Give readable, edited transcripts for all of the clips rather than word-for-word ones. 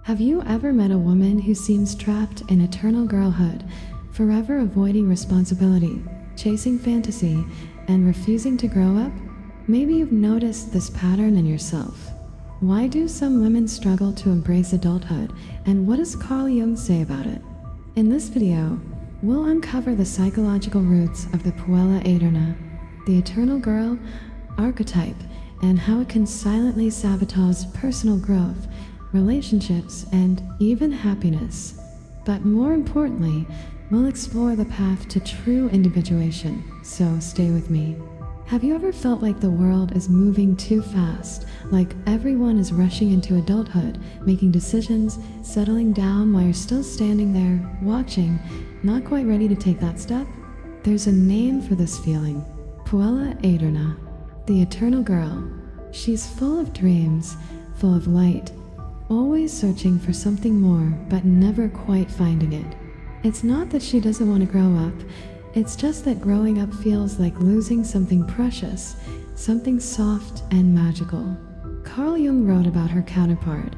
Have you ever met a woman who seems trapped in eternal girlhood, forever avoiding responsibility, chasing fantasy, and refusing to grow up? Maybe you've noticed this pattern in yourself. Why do some women struggle to embrace adulthood, and what does Carl Jung say about it? In this video, we'll uncover the psychological roots of the puella aeterna, the eternal girl archetype, and how it can silently sabotage personal growth, relationships, and even happiness. But more importantly, we'll explore the path to true individuation, so stay with me. Have you ever felt like the world is moving too fast, like everyone is rushing into adulthood, making decisions, settling down while you're still standing there, watching, not quite ready to take that step? There's a name for this feeling: puella aeterna, the eternal girl. She's full of dreams, full of light, always searching for something more, but never quite finding it. It's not that she doesn't want to grow up, it's just that growing up feels like losing something precious, something soft and magical. Carl Jung wrote about her counterpart,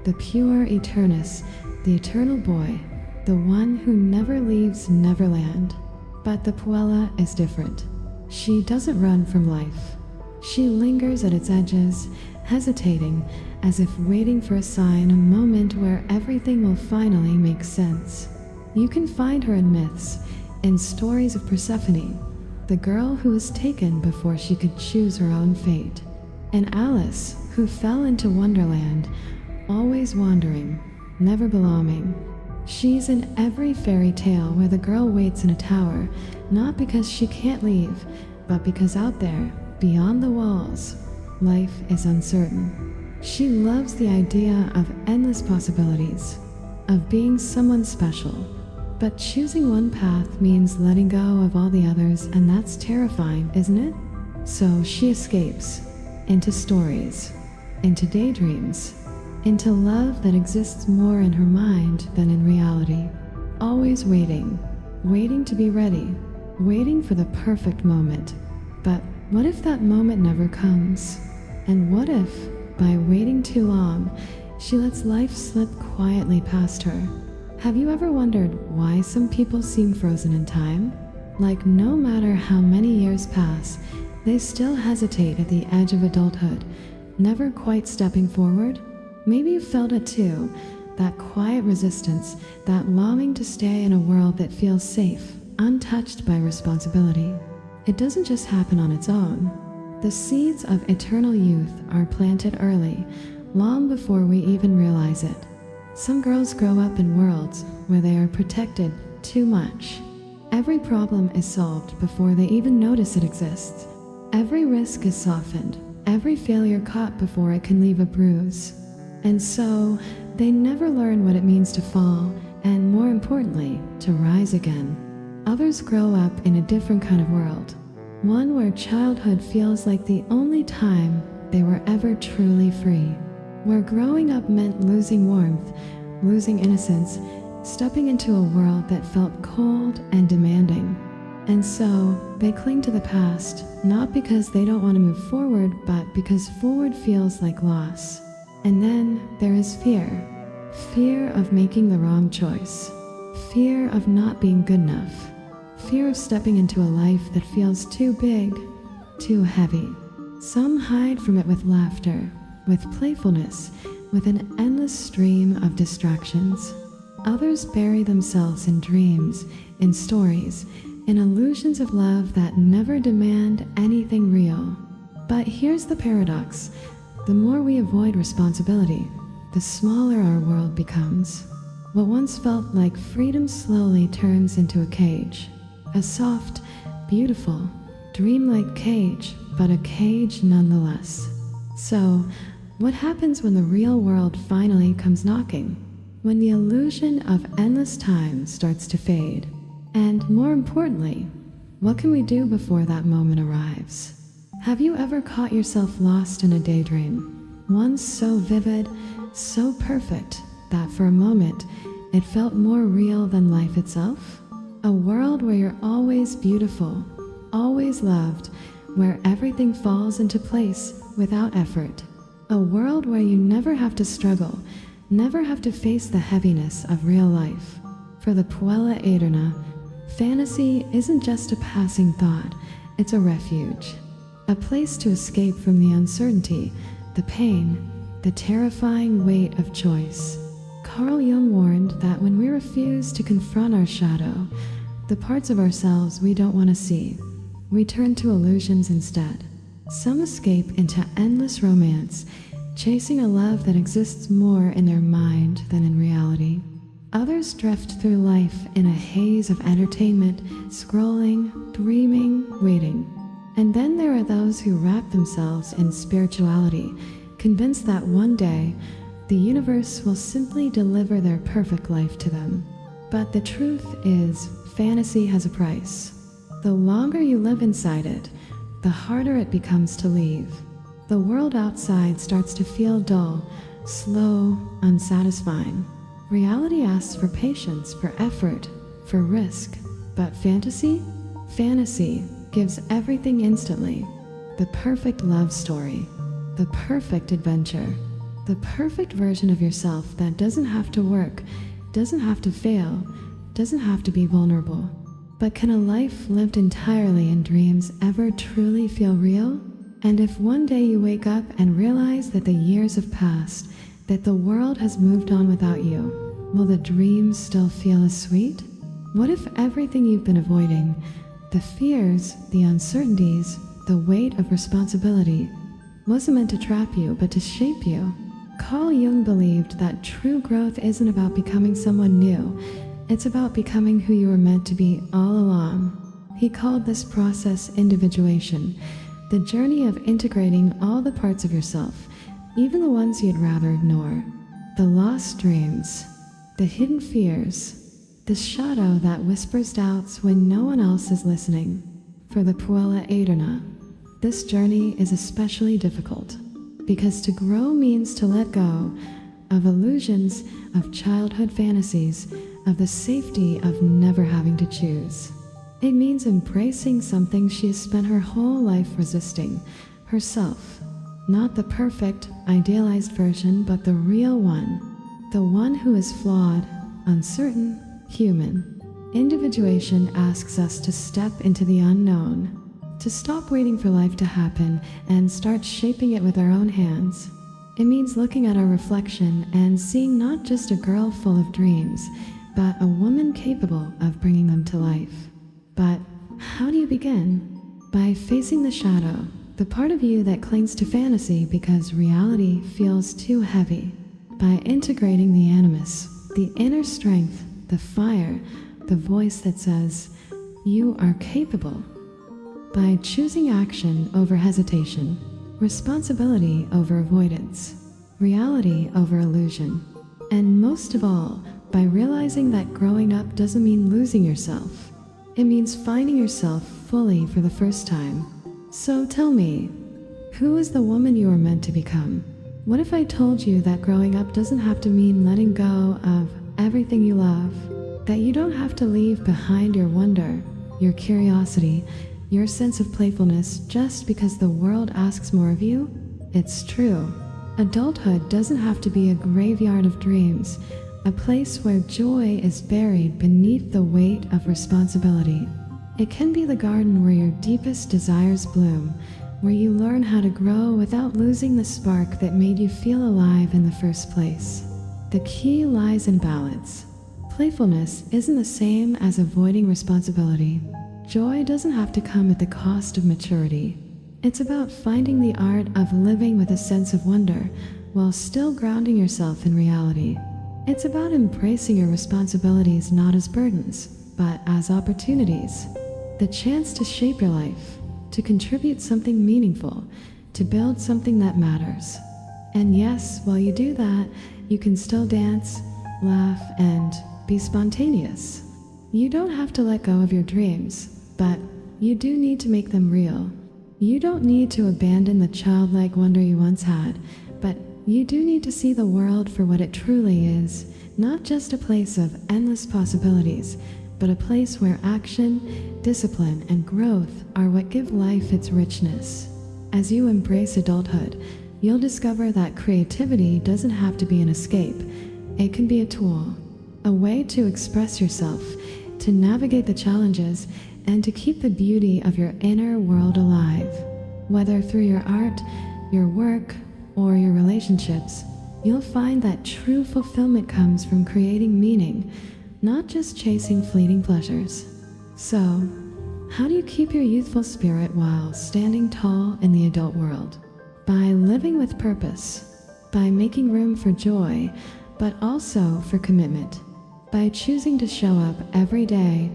the pure eternus, the eternal boy, the one who never leaves Neverland. But the puella is different. She doesn't run from life. She lingers at its edges, hesitating, as if waiting for a sign, a moment where everything will finally make sense. You can find her in myths, in stories of Persephone, the girl who was taken before she could choose her own fate, and Alice, who fell into Wonderland, always wandering, never belonging. She's in every fairy tale where the girl waits in a tower, not because she can't leave, but because out there, beyond the walls, life is uncertain. She loves the idea of endless possibilities, of being someone special. But choosing one path means letting go of all the others, and that's terrifying, isn't it? So she escapes into stories, into daydreams, into love that exists more in her mind than in reality. Always waiting, waiting to be ready, waiting for the perfect moment. But what if that moment never comes? And what if, by waiting too long, she lets life slip quietly past her? Have you ever wondered why some people seem frozen in time? Like no matter how many years pass, they still hesitate at the edge of adulthood, never quite stepping forward? Maybe you felt it too, that quiet resistance, that longing to stay in a world that feels safe, untouched by responsibility. It doesn't just happen on its own. The seeds of eternal youth are planted early, long before we even realize it. Some girls grow up in worlds where they are protected too much. Every problem is solved before they even notice it exists. Every risk is softened, every failure caught before it can leave a bruise. And so, they never learn what it means to fall, and more importantly, to rise again. Others grow up in a different kind of world, one where childhood feels like the only time they were ever truly free. Where growing up meant losing warmth, losing innocence, stepping into a world that felt cold and demanding. And so, they cling to the past, not because they don't want to move forward, but because forward feels like loss. And then there is fear. Fear of making the wrong choice. Fear of not being good enough. Fear of stepping into a life that feels too big, too heavy. Some hide from it with laughter, with playfulness, with an endless stream of distractions. Others bury themselves in dreams, in stories, in illusions of love that never demand anything real. But here's the paradox. The more we avoid responsibility, the smaller our world becomes. What once felt like freedom slowly turns into a cage. A soft, beautiful, dreamlike cage, but a cage nonetheless. So, what happens when the real world finally comes knocking? When the illusion of endless time starts to fade? And more importantly, what can we do before that moment arrives? Have you ever caught yourself lost in a daydream? One so vivid, so perfect, that for a moment, it felt more real than life itself? A world where you're always beautiful, always loved, where everything falls into place without effort. A world where you never have to struggle, never have to face the heaviness of real life. For the Puella Aderna, fantasy isn't just a passing thought, it's a refuge. A place to escape from the uncertainty, the pain, the terrifying weight of choice. Carl Jung warned that when we refuse to confront our shadow, the parts of ourselves we don't want to see, we turn to illusions instead. Some escape into endless romance, chasing a love that exists more in their mind than in reality. Others drift through life in a haze of entertainment, scrolling, dreaming, waiting. And then there are those who wrap themselves in spirituality, convinced that one day the universe will simply deliver their perfect life to them. But the truth is, fantasy has a price. The longer you live inside it, the harder it becomes to leave. The world outside starts to feel dull, slow, unsatisfying. Reality asks for patience, for effort, for risk. But fantasy? Fantasy gives everything instantly. The perfect love story, the perfect adventure, the perfect version of yourself that doesn't have to work, doesn't have to fail, doesn't have to be vulnerable. But can a life lived entirely in dreams ever truly feel real? And if one day you wake up and realize that the years have passed, that the world has moved on without you, will the dreams still feel as sweet? What if everything you've been avoiding, the fears, the uncertainties, the weight of responsibility, wasn't meant to trap you but to shape you? Carl Jung believed that true growth isn't about becoming someone new, it's about becoming who you were meant to be all along. He called this process individuation, the journey of integrating all the parts of yourself, even the ones you'd rather ignore. The lost dreams, the hidden fears, the shadow that whispers doubts when no one else is listening. For the Puella Aderna, this journey is especially difficult, because to grow means to let go of illusions, of childhood fantasies, of the safety of never having to choose. It means embracing something she has spent her whole life resisting, herself. Not the perfect, idealized version, but the real one. The one who is flawed, uncertain, human. Individuation asks us to step into the unknown, to stop waiting for life to happen and start shaping it with our own hands. It means looking at our reflection and seeing not just a girl full of dreams, but a woman capable of bringing them to life. But how do you begin? By facing the shadow, the part of you that clings to fantasy because reality feels too heavy. By integrating the animus, the inner strength, the fire, the voice that says, you are capable. By choosing action over hesitation, responsibility over avoidance, reality over illusion, and most of all, by realizing that growing up doesn't mean losing yourself. It means finding yourself fully for the first time. So tell me, who is the woman you are meant to become? What if I told you that growing up doesn't have to mean letting go of everything you love? That you don't have to leave behind your wonder, your curiosity, your sense of playfulness just because the world asks more of you? It's true. Adulthood doesn't have to be a graveyard of dreams, a place where joy is buried beneath the weight of responsibility. It can be the garden where your deepest desires bloom, where you learn how to grow without losing the spark that made you feel alive in the first place. The key lies in balance. Playfulness isn't the same as avoiding responsibility. Joy doesn't have to come at the cost of maturity. It's about finding the art of living with a sense of wonder while still grounding yourself in reality. It's about embracing your responsibilities not as burdens, but as opportunities. The chance to shape your life, to contribute something meaningful, to build something that matters. And yes, while you do that, you can still dance, laugh, and be spontaneous. You don't have to let go of your dreams, but you do need to make them real. You don't need to abandon the childlike wonder you once had, but you do need to see the world for what it truly is, not just a place of endless possibilities, but a place where action, discipline, and growth are what give life its richness. As you embrace adulthood, you'll discover that creativity doesn't have to be an escape. It can be a tool, a way to express yourself, to navigate the challenges, and to keep the beauty of your inner world alive. Whether through your art, your work, or your relationships, you'll find that true fulfillment comes from creating meaning, not just chasing fleeting pleasures. So, how do you keep your youthful spirit while standing tall in the adult world? By living with purpose, by making room for joy, but also for commitment, by choosing to show up every day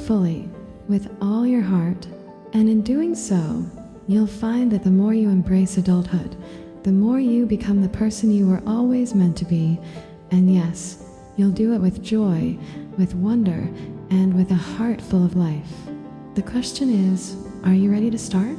fully, with all your heart, and in doing so, you'll find that the more you embrace adulthood, the more you become the person you were always meant to be. And yes, you'll do it with joy, with wonder, and with a heart full of life. The question is, are you ready to start?